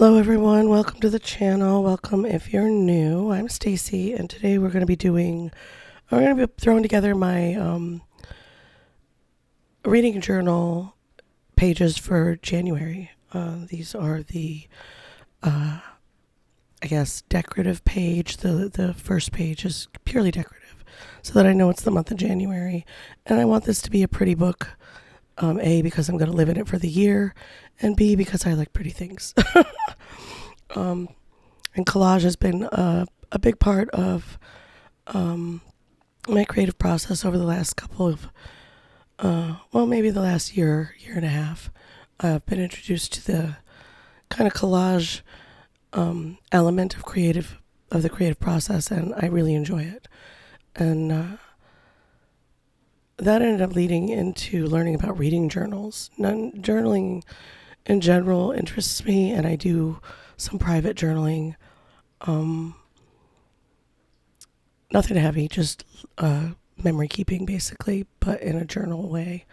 Hello everyone, welcome to the channel. Welcome if you're new. I'm Stacy and today we're going to be throwing together my reading journal pages for January. These are the decorative page. The first page is purely decorative so that I know it's the month of January, and I want this to be a pretty book. A, because I'm going to live in it for the year, and B, because I like pretty things. And collage has been a big part of my creative process over the last couple of, maybe the last year and a half. I've been introduced to the kind of collage element of the creative process, and I really enjoy it. And that ended up leading into learning about reading journals. Journaling in general interests me, and I do some private journaling. Nothing heavy, just memory keeping basically, but in a journal way,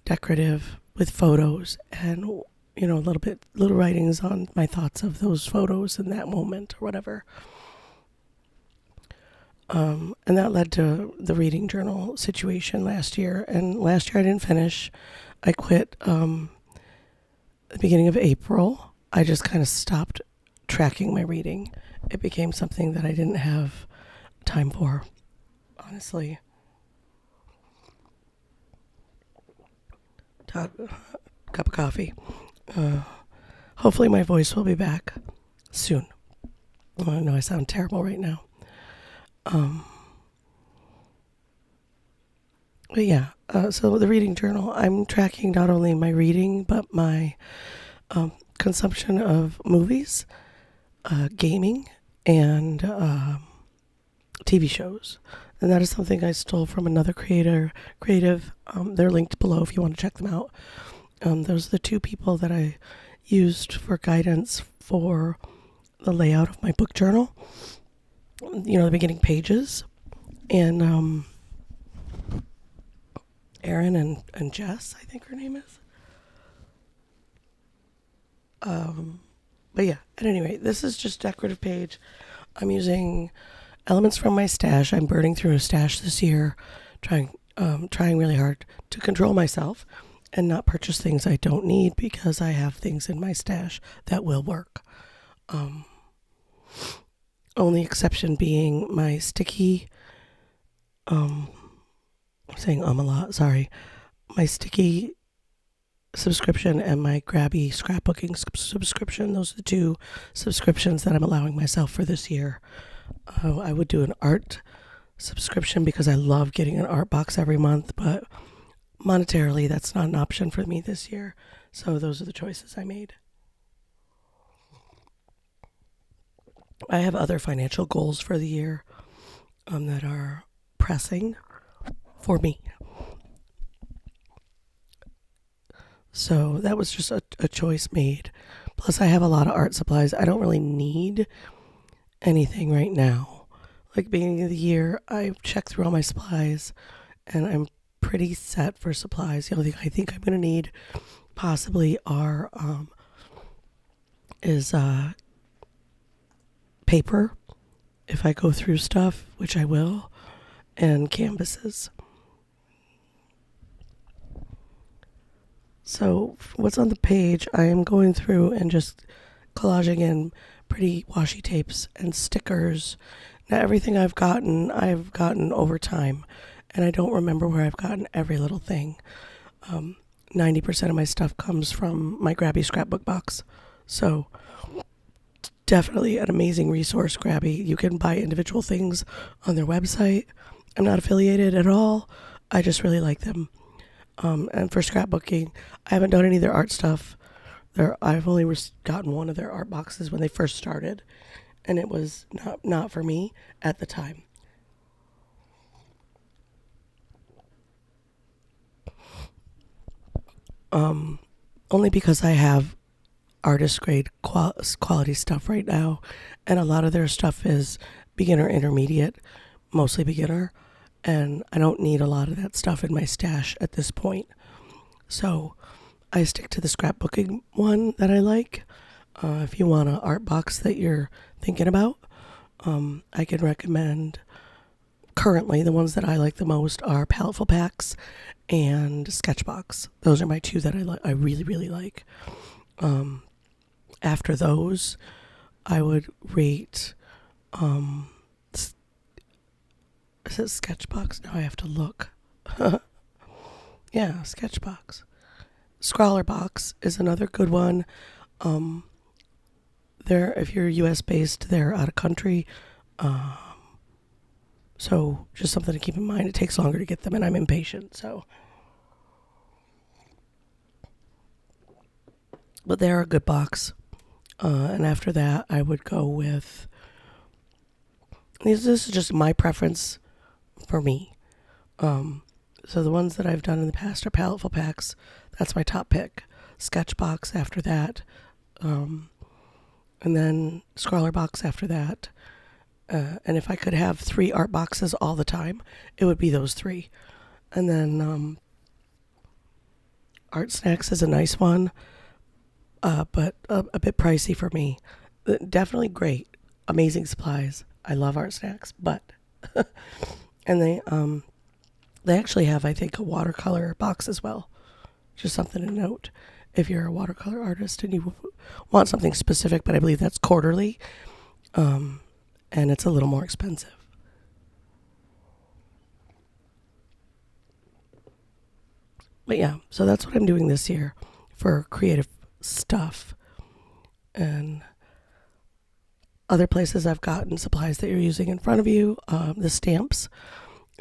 decorative with photos and little writings on my thoughts of those photos in that moment or whatever. And that led to the reading journal situation last year. And last year I didn't finish. I quit the beginning of April. I just kind of stopped tracking my reading. It became something that I didn't have time for, honestly. Cup of coffee. Hopefully my voice will be back soon. I know I sound terrible right now. But yeah, so the reading journal, I'm tracking not only my reading, but my consumption of movies, gaming, and TV shows. And that is something I stole from another creative. They're linked below if you want to check them out. Those are the two people that I used for guidance for the layout of my book journal. The beginning pages. And Erin and Jess, I think her name is. But yeah, at any rate, this is just a decorative page. I'm using elements from my stash. I'm burning through a stash this year, trying really hard to control myself and not purchase things I don't need because I have things in my stash that will work. Only exception being my sticky, I'm saying a lot, sorry. My sticky subscription and my grabby scrapbooking subscription. Those are the two subscriptions that I'm allowing myself for this year. I would do an art subscription because I love getting an art box every month, but monetarily that's not an option for me this year. So those are the choices I made. I have other financial goals for the year that are pressing for me. So that was just a choice made. Plus I have a lot of art supplies. I don't really need anything right now. Like beginning of the year, I checked through all my supplies and I'm pretty set for supplies. The only thing I think I'm going to need possibly is paper if I go through stuff, which I will, and canvases. So what's on the page, I am going through and just collaging in pretty washi tapes and stickers. Now everything I've gotten over time, and I don't remember where I've gotten every little thing. 90% of my stuff comes from my Grabby scrapbook box. So definitely an amazing resource, Grabby. You can buy individual things on their website. I'm not affiliated at all. I just really like them. And for scrapbooking, I haven't done any of their art stuff. I've only gotten one of their art boxes when they first started, and it was not for me at the time. Only because I have artist grade quality stuff right now, and a lot of their stuff is beginner intermediate, mostly beginner, and I don't need a lot of that stuff in my stash at this point. So I stick to the scrapbooking one that I like. If you want an art box that you're thinking about, I can recommend. Currently, the ones that I like the most are Paletful Packs and Sketchbox. Those are my two that I really, really like. After those, I would rate. Is it Sketchbox? Now I have to look. Yeah, Sketchbox. Scrawler Box is another good one. Um, they're if you're U.S. based, they're out of country. Um, so just something to keep in mind. It takes longer to get them, and I'm impatient. So, but they're a good box. And after that, I would go with. This is just my preference for me. So the ones that I've done in the past are Paletful Packs. That's my top pick. Sketchbox after that. And then Scrawler Box after that. And if I could have 3 art boxes all the time, it would be those 3. And then Art Snacks is a nice one, but a bit pricey for me. Definitely great, amazing supplies. I love Art Snacks, but and they actually have, I think, a watercolor box as well. Just something to note if you're a watercolor artist and you want something specific, but I believe that's quarterly, and it's a little more expensive. But yeah, so that's what I'm doing this year for creative stuff. And other places I've gotten supplies that you're using in front of you, the stamps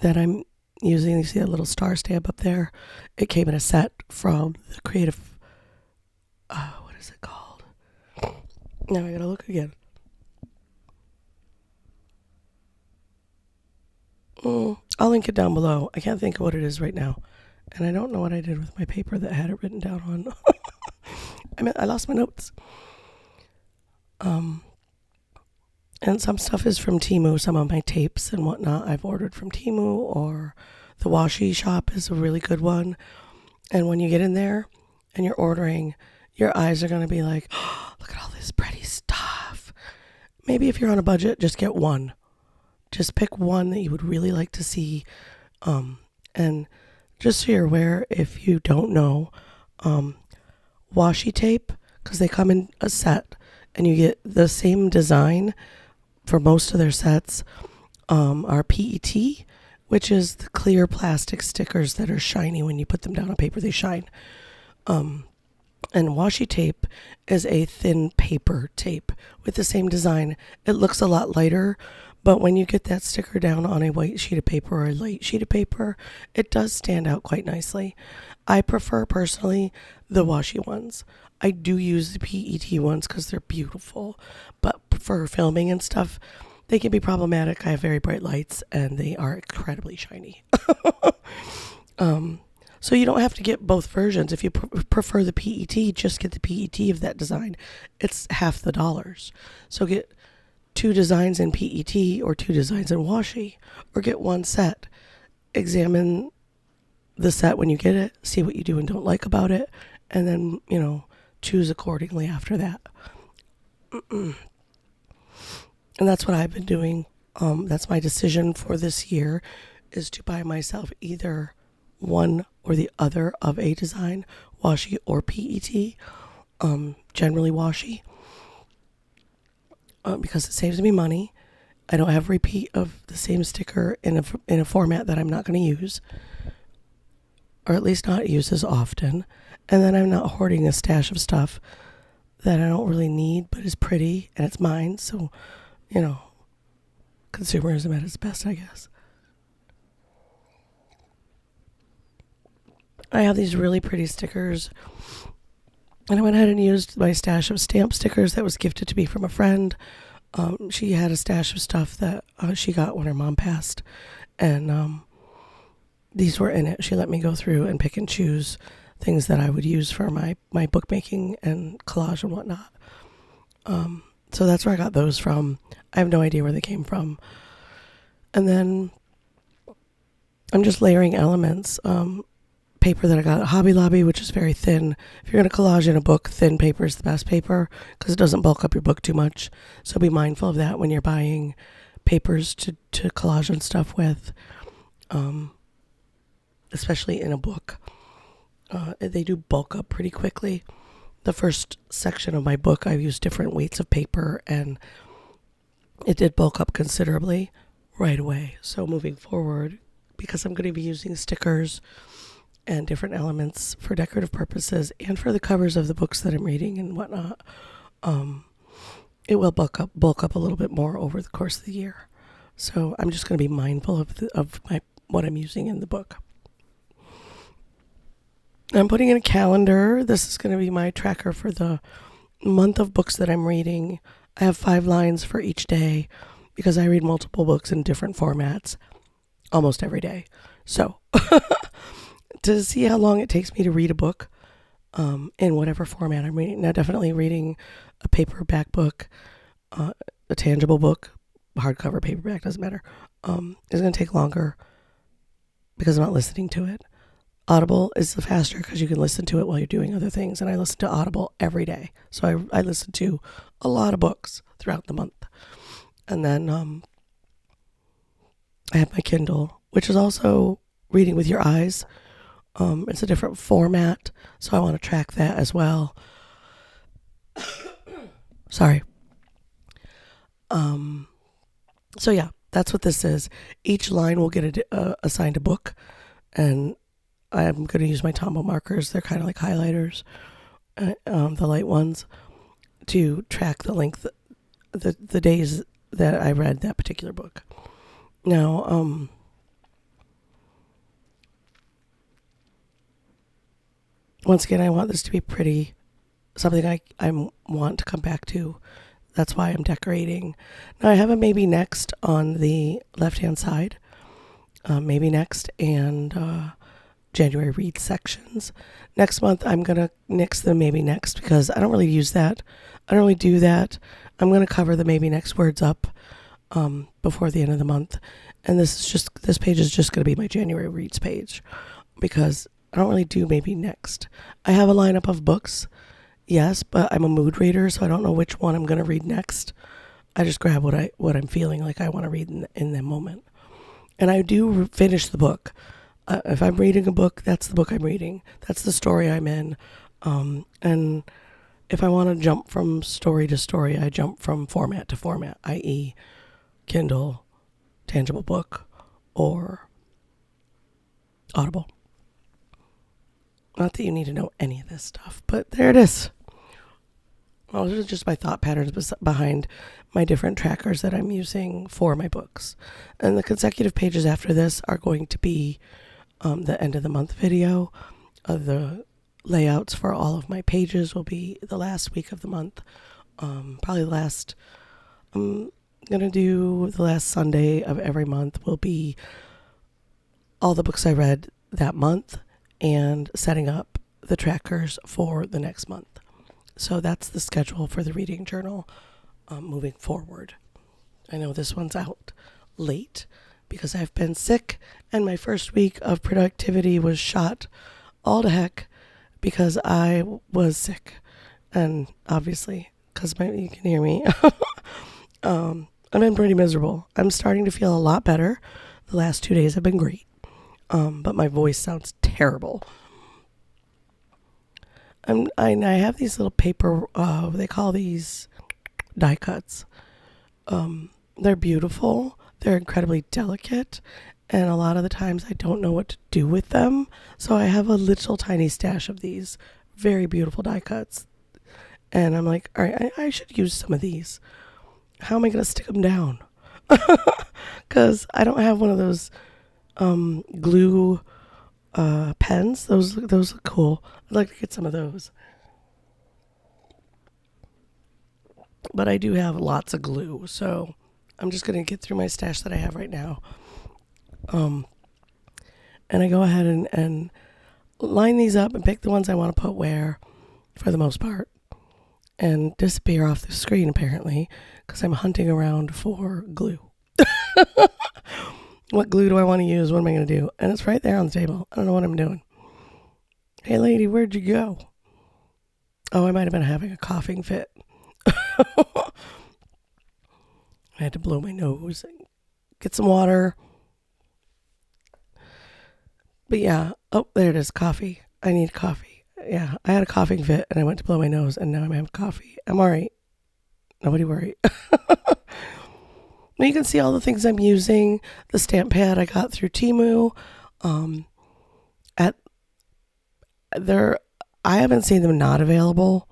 that I'm using. You see that little star stamp up there? It came in a set from the creative. What is it called? Now I gotta look again. I'll link it down below. I can't think of what it is right now. And I don't know what I did with my paper that had it written down on. I lost my notes. And some stuff is from Temu. Some of my tapes and whatnot I've ordered from Temu, or the washi shop is a really good one. And when you get in there and you're ordering, your eyes are going to be like, oh, look at all this pretty stuff. Maybe if you're on a budget, just get one. Just pick one that you would really like to see. And just so you're aware, if you don't know, washi tape, because they come in a set and you get the same design for most of their sets, are PET, which is the clear plastic stickers that are shiny. When you put them down on paper, they shine. And washi tape is a thin paper tape with the same design. It looks a lot lighter, but when you get that sticker down on a white sheet of paper or a light sheet of paper, it does stand out quite nicely. I prefer personally the washi ones. I do use the PET ones because they're beautiful, but for filming and stuff, they can be problematic. I have very bright lights and they are incredibly shiny. So you don't have to get both versions. If you prefer the PET, just get the PET of that design. It's half the dollars. So get 2 designs in PET or 2 designs in washi, or get one set. Examine the set when you get it, see what you do and don't like about it, and then, choose accordingly after that. And that's what I've been doing. That's my decision for this year, is to buy myself either one or the other of a design, washi or PET, generally washi, because it saves me money. I don't have repeat of the same sticker in a format that I'm not going to use, or at least not use as often. And then I'm not hoarding a stash of stuff that I don't really need but is pretty and it's mine. So, consumerism at its best, I guess. I have these really pretty stickers, and I went ahead and used my stash of stamp stickers that was gifted to me from a friend. She had a stash of stuff that she got when her mom passed, and these were in it. She let me go through and pick and choose things that I would use for my bookmaking and collage and whatnot. So that's where I got those from. I have no idea where they came from. And then I'm just layering elements. paper that I got at Hobby Lobby, which is very thin. If you're going to collage in a book, thin paper is the best paper because it doesn't bulk up your book too much. So be mindful of that when you're buying papers to collage and stuff with, especially in a book. They do bulk up pretty quickly. The first section of my book, I used different weights of paper, and it did bulk up considerably right away. So moving forward, because I'm going to be using stickers and different elements for decorative purposes and for the covers of the books that I'm reading and whatnot, it will bulk up a little bit more over the course of the year. So I'm just going to be mindful of what I'm using in the book. I'm putting in a calendar. This is going to be my tracker for the month of books that I'm reading. I have 5 lines for each day because I read multiple books in different formats almost every day. So to see how long it takes me to read a book in whatever format I'm reading. Now, definitely reading a paperback book, a tangible book, hardcover, paperback, doesn't matter, is going to take longer because I'm not listening to it. Audible is the faster because you can listen to it while you're doing other things. And I listen to Audible every day. So I listen to a lot of books throughout the month. And then I have my Kindle, which is also reading with your eyes. It's a different format, so I want to track that as well. Sorry. So yeah, that's what this is. Each line will get assigned a book, and I'm going to use my Tombow markers. They're kind of like highlighters, the light ones, to track the length, the days that I read that particular book. Now, once again, I want this to be pretty, something I want to come back to. That's why I'm decorating. Now, I have a maybe next on the left-hand side. Maybe next and January read sections. Next month, I'm going to nix the maybe next because I don't really use that. I don't really do that. I'm going to cover the maybe next words up before the end of the month. And this page is just going to be my January reads page because I don't really do maybe next. I have a lineup of books, yes, but I'm a mood reader, so I don't know which one I'm going to read next. I just grab what I'm feeling like I want to read in the moment. And I do finish the book. If I'm reading a book, that's the book I'm reading. That's the story I'm in. And if I want to jump from story to story, I jump from format to format, i.e. Kindle, tangible book, or Audible. Not that you need to know any of this stuff, but there it is. Well, this is just my thought patterns behind my different trackers that I'm using for my books. And the consecutive pages after this are going to be the end of the month video. The layouts for all of my pages will be the last week of the month. I'm going to do the last Sunday of every month will be all the books I read that month and setting up the trackers for the next month. So that's the schedule for the reading journal moving forward. I know this one's out late because I've been sick and my first week of productivity was shot all to heck because I was sick. And obviously, because you can hear me, I've been pretty miserable. I'm starting to feel a lot better. The last 2 days have been great. But my voice sounds terrible. I have these little paper, they call these die cuts. They're beautiful. They're incredibly delicate. And a lot of the times I don't know what to do with them. So I have a little tiny stash of these very beautiful die cuts. And I'm like, all right, I should use some of these. How am I going to stick them down? Because I don't have one of those glue pens. Those look cool. I'd like to get some of those. But I do have lots of glue, so I'm just going to get through my stash that I have right now. And I go ahead and line these up and pick the ones I want to put where, for the most part, and disappear off the screen apparently, because I'm hunting around for glue. What glue do I want to use? What am I going to do? And it's right there on the table. I don't know what I'm doing. Hey, lady, where'd you go? Oh, I might have been having a coughing fit. I had to blow my nose and get some water. But yeah, oh, there it is, coffee. I need coffee. Yeah, I had a coughing fit and I went to blow my nose and now I'm having coffee. I'm all right. Nobody worry. You can see all the things I'm using. The stamp pad I got through Temu. Um, at there, I haven't seen them not available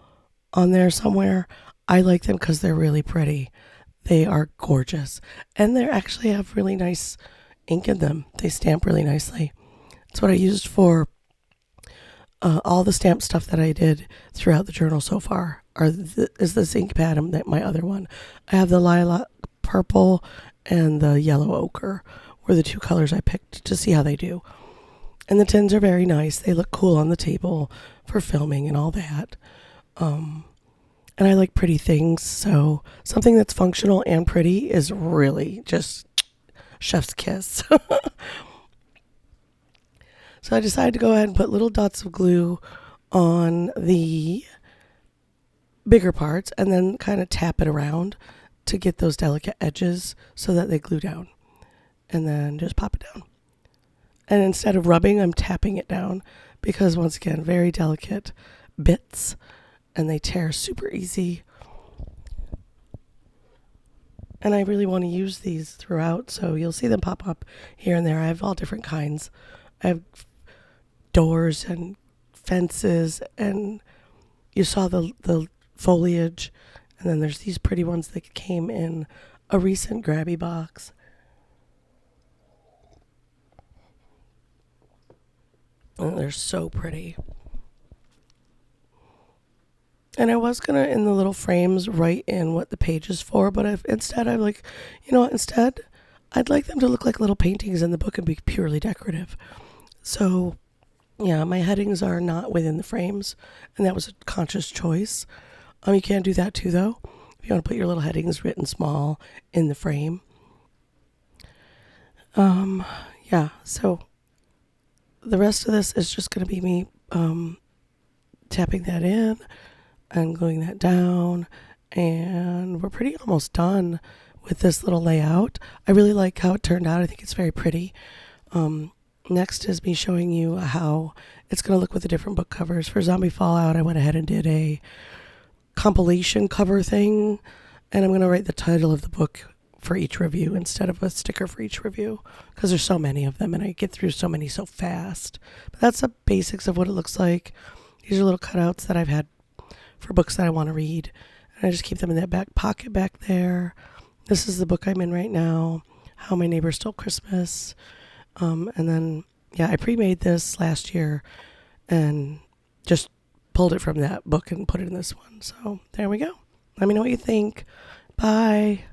on there somewhere. I like them because they're really pretty. They are gorgeous, and they actually have really nice ink in them. They stamp really nicely. That's what I used for all the stamp stuff that I did throughout the journal so far. Is this ink pad and my other one? I have the lilac purple and the yellow ochre were the two colors I picked to see how they do. And the tins are very nice. They look cool on the table for filming and all that. And I like pretty things, so something that's functional and pretty is really just chef's kiss. So I decided to go ahead and put little dots of glue on the bigger parts and then kind of tap it around to get those delicate edges so that they glue down. And then just pop it down. And instead of rubbing, I'm tapping it down because, once again, very delicate bits and they tear super easy. And I really want to use these throughout, so you'll see them pop up here and there. I have all different kinds. I have doors and fences, and you saw the foliage, and then there's these pretty ones that came in a recent grabby box. And they're so pretty. And I was gonna, in the little frames, write in what the page is for, but instead I'm like, instead I'd like them to look like little paintings in the book and be purely decorative. So yeah, my headings are not within the frames, and that was a conscious choice. You can do that too, though, if you want to put your little headings written small in the frame. Yeah, so the rest of this is just going to be me tapping that in and gluing that down, and we're pretty almost done with this little layout. I really like how it turned out. I think it's very pretty. Next is me showing you how it's going to look with the different book covers. For Zombie Fallout, I went ahead and did a compilation cover thing, and I'm going to write the title of the book for each review instead of a sticker for each review because there's so many of them and I get through so many so fast. But that's the basics of what it looks like. These are little cutouts that I've had for books that I want to read, and I just keep them in that back pocket back there. This is the book I'm in right now, How My Neighbor Stole Christmas. And then, yeah, I pre-made this last year and just pulled it from that book and put it in this one. So there we go. Let me know what you think. Bye.